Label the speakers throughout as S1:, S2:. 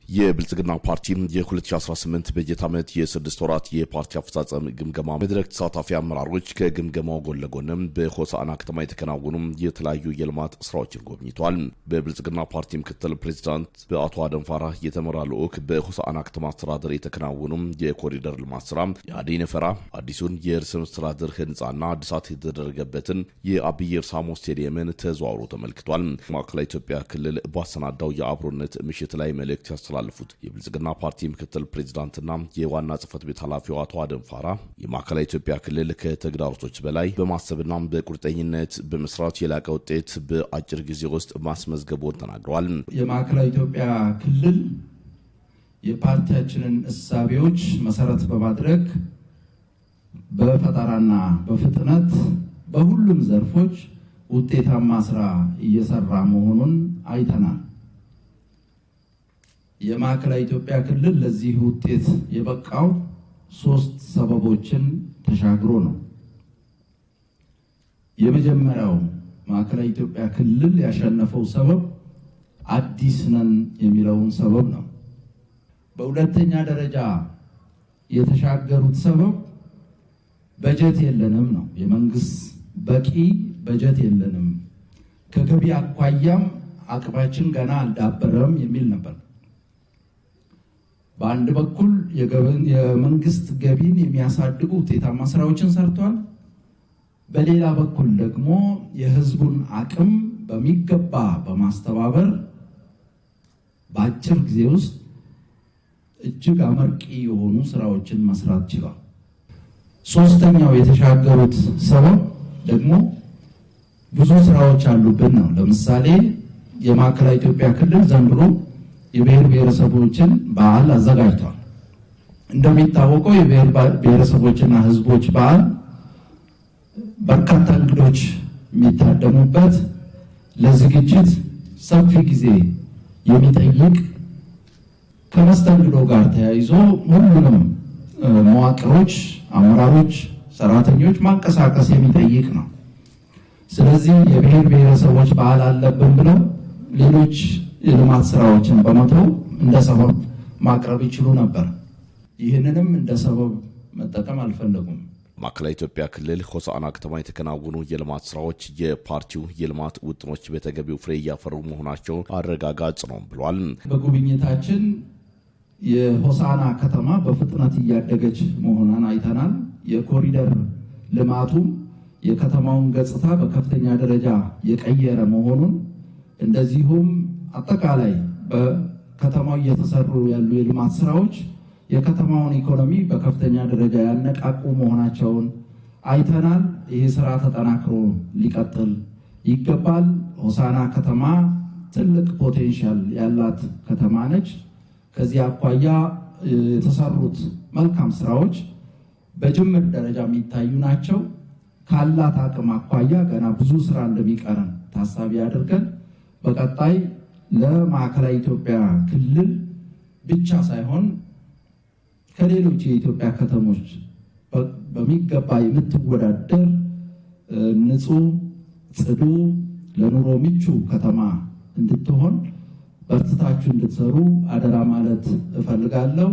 S1: የብልጽግና ፓርቲ የ2018 በጀት ዓመት የ6 ወራት የፓርቲ አፈጻጸም ግምገማ መድረክ ተሳታፊ አመራሮች ከግምገማው ጎን ለጎንም በሆሳዕና ከተማ የተከናወኑ የተለያዩ የልማት ስራዎችን ጎብኝተዋል። በብልጽግና ፓርቲ ምክትል ፕሬዝዳንት በአቶ አደም ፋራህ የተመራ ልዑክ በሆሳዕና ከተማ አስተዳደር የተከናወኑ የኮሪደር ልማት ስራ፣ የአደይ ነፈራ አዲሱን የርዕሰ መስተዳድር ህንፃና አዲሳት የተደረገበትን የአብይ እርሳሞ ስቴዲየምን ተዘዋውሮ ተመልክቷል። ማዕከላዊ ኢትዮጵያ ክልል ባሰናዳው የአብሮነት ምሽት ላይ መልእክት ያስተላለፉት የብልጽግና ፓርቲ ምክትል ፕሬዝዳንትና የዋና ጽህፈት ቤት ኃላፊው አቶ አደም ፋራህ የማዕከላዊ ኢትዮጵያ ክልል ከተግዳሮቶች በላይ በማሰብና በቁርጠኝነት በመስራት የላቀ ውጤት በአጭር ጊዜ ውስጥ ማስመዝገቡን ተናግረዋል።
S2: የማዕከላዊ ኢትዮጵያ ክልል የፓርቲያችንን እሳቤዎች መሰረት በማድረግ በፈጠራና በፍጥነት በሁሉም ዘርፎች ውጤታማ ስራ እየሰራ መሆኑን አይተናል። የማዕከላዊ ኢትዮጵያ ክልል ለዚህ ውጤት የበቃው 3 ሰበቦችን ተሻግሮ ነው። የመጀመሪያው ማዕከላዊ ኢትዮጵያ ክልል ያሸነፈው ሰበብ አዲስ ነን የሚለውን ሰበብ ነው። በሁለተኛ ደረጃ የተሻገሩት ሰበብ በጀት የለንም ነው። የመንግስት በቂ በጀት የለንም፣ ከገቢ አኳያም አቅማችን ገና አልዳበረም የሚል ነበር። በአንድ በኩል የመንግስት ገቢን የሚያሳድጉ ውጤታማ ስራዎችን ሰርቷል። በሌላ በኩል ደግሞ የህዝቡን አቅም በሚገባ በማስተባበር በአጭር ጊዜ ውስጥ እጅግ አመርቂ የሆኑ ስራዎችን መስራት ችሏል። ሶስተኛው የተሻገሩት ሰበብ ደግሞ ብዙ ስራዎች አሉብን ነው። ለምሳሌ የማዕከላዊ ኢትዮጵያ ክልል ዘንድሮ የብሔር ብሔረሰቦችን በዓል አዘጋጅቷል። እንደሚታወቀው የብሔር ብሔረሰቦችና ህዝቦች በዓል በርካታ እንግዶች የሚታደሙበት ለዝግጅት ሰፊ ጊዜ የሚጠይቅ ከመስተንግዶ ጋር ተያይዞ ሁሉንም መዋቅሮች፣ አመራሮች፣ ሰራተኞች ማንቀሳቀስ የሚጠይቅ ነው። ስለዚህ የብሔር ብሔረሰቦች በዓል አለብን ብለው ሌሎች የልማት ስራዎችን በመተው እንደ ሰበብ ማቅረብ ይችሉ ነበር። ይህንንም እንደ ሰበብ መጠቀም አልፈለጉም።
S1: ማዕከላዊ ኢትዮጵያ ክልል ሆሳዕና ከተማ የተከናወኑ የልማት ስራዎች የፓርቲው የልማት ውጥኖች በተገቢው ፍሬ እያፈሩ መሆናቸው አረጋጋጭ ነው ብሏል።
S2: በጉብኝታችን የሆሳዕና ከተማ በፍጥነት እያደገች መሆኗን አይተናል። የኮሪደር ልማቱም የከተማውን ገጽታ በከፍተኛ ደረጃ የቀየረ መሆኑን እንደዚሁም አጠቃላይ በከተማው እየተሰሩ ያሉ የልማት ስራዎች የከተማውን ኢኮኖሚ በከፍተኛ ደረጃ ያነቃቁ መሆናቸውን አይተናል። ይህ ስራ ተጠናክሮ ሊቀጥል ይገባል። ሆሳዕና ከተማ ትልቅ ፖቴንሻል ያላት ከተማ ነች። ከዚህ አኳያ የተሰሩት መልካም ስራዎች በጅምር ደረጃ የሚታዩ ናቸው። ካላት አቅም አኳያ ገና ብዙ ስራ እንደሚቀረን ታሳቢ አድርገን በቀጣይ ለማዕከላዊ ኢትዮጵያ ክልል ብቻ ሳይሆን ከሌሎች የኢትዮጵያ ከተሞች በሚገባ የምትወዳደር ንጹህ፣ ጽዱ፣ ለኑሮ ምቹ ከተማ እንድትሆን በርትታችሁ እንድትሰሩ አደራ ማለት እፈልጋለሁ።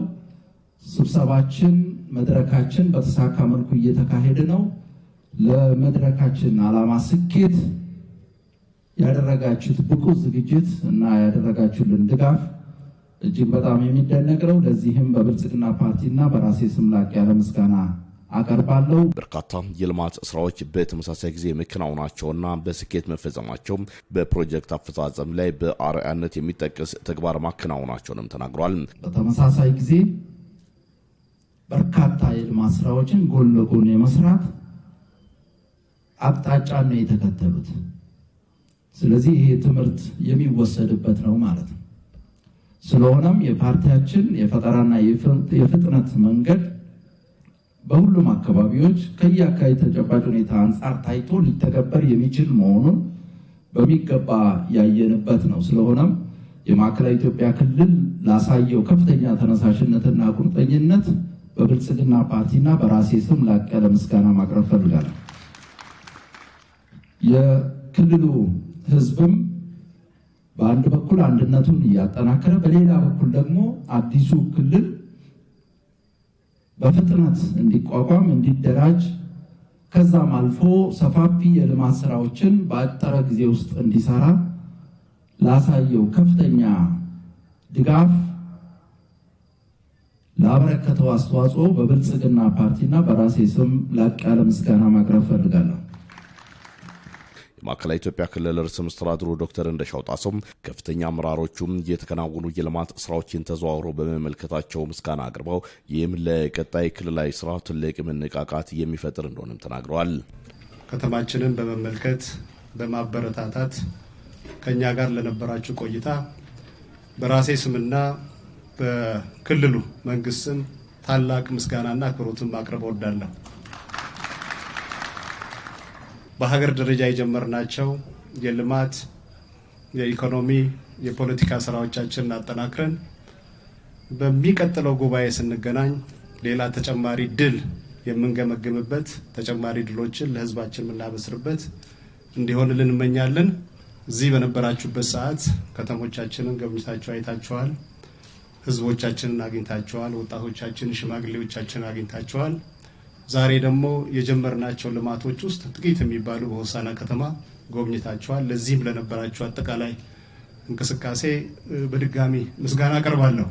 S2: ስብሰባችን፣ መድረካችን በተሳካ መልኩ እየተካሄደ ነው። ለመድረካችን ዓላማ ስኬት ያደረጋችሁት ብቁ ዝግጅት እና ያደረጋችሁልን ድጋፍ እጅግ በጣም የሚደነቅ ነው። ለዚህም በብልጽግና ፓርቲና በራሴ ስም ላቅ ያለ ምስጋና አቀርባለሁ።
S1: በርካታ የልማት ስራዎች በተመሳሳይ ጊዜ መከናወናቸውና በስኬት መፈጸማቸው በፕሮጀክት አፈጻጸም ላይ በአርአያነት የሚጠቀስ ተግባር ማከናወናቸውንም ተናግሯል።
S2: በተመሳሳይ ጊዜ በርካታ የልማት ስራዎችን ጎን ለጎን የመስራት አቅጣጫ ነው የተከተሉት። ስለዚህ ይሄ ትምህርት የሚወሰድበት ነው ማለት ነው። ስለሆነም የፓርቲያችን የፈጠራና የፍጥነት መንገድ በሁሉም አካባቢዎች ከየአካባቢ ተጨባጭ ሁኔታ አንጻር ታይቶ ሊተገበር የሚችል መሆኑን በሚገባ ያየንበት ነው። ስለሆነም የማዕከላዊ ኢትዮጵያ ክልል ላሳየው ከፍተኛ ተነሳሽነትና ቁርጠኝነት በብልጽግና ፓርቲና በራሴ ስም ላቅ ያለ ምስጋና ማቅረብ ፈልጋለሁ። የክልሉ ህዝብም በአንድ በኩል አንድነቱን እያጠናከረ፣ በሌላ በኩል ደግሞ አዲሱ ክልል በፍጥነት እንዲቋቋም እንዲደራጅ፣ ከዛም አልፎ ሰፋፊ የልማት ስራዎችን በአጠረ ጊዜ ውስጥ እንዲሰራ ላሳየው ከፍተኛ ድጋፍ ላበረከተው አስተዋጽኦ በብልጽግና ፓርቲና በራሴ ስም ላቅ ያለ ምስጋና ማቅረብ ፈልጋለሁ።
S1: የማዕከላዊ ኢትዮጵያ ክልል ርዕሰ መስተዳድሩ ዶክተር እንደሻው ጣሰው ከፍተኛ አመራሮቹም የተከናወኑ የልማት ስራዎችን ተዘዋውሮ በመመልከታቸው ምስጋና አቅርበው ይህም ለቀጣይ ክልላዊ ስራ ትልቅ መነቃቃት የሚፈጥር እንደሆነም ተናግረዋል።
S3: ከተማችንን በመመልከት በማበረታታት ከኛ ጋር ለነበራችሁ ቆይታ በራሴ ስምና በክልሉ መንግስት ስም ታላቅ ምስጋናና አክብሮትን ማቅረብ እወዳለሁ። በሀገር ደረጃ የጀመርናቸው የልማት፣ የኢኮኖሚ፣ የፖለቲካ ስራዎቻችንን አጠናክረን በሚቀጥለው ጉባኤ ስንገናኝ ሌላ ተጨማሪ ድል የምንገመግምበት፣ ተጨማሪ ድሎችን ለህዝባችን የምናበስርበት እንዲሆንልን እንመኛለን። እዚህ በነበራችሁበት ሰዓት ከተሞቻችንን ጎብኝታችሁ አይታችኋል። ህዝቦቻችንን አግኝታችኋል። ወጣቶቻችንን፣ ሽማግሌዎቻችንን አግኝታችኋል። ዛሬ ደግሞ የጀመርናቸው ልማቶች ውስጥ ጥቂት የሚባሉ በሆሳዕና ከተማ ጎብኝታችኋል። ለዚህም ለነበራችሁ አጠቃላይ እንቅስቃሴ በድጋሚ ምስጋና አቀርባለሁ።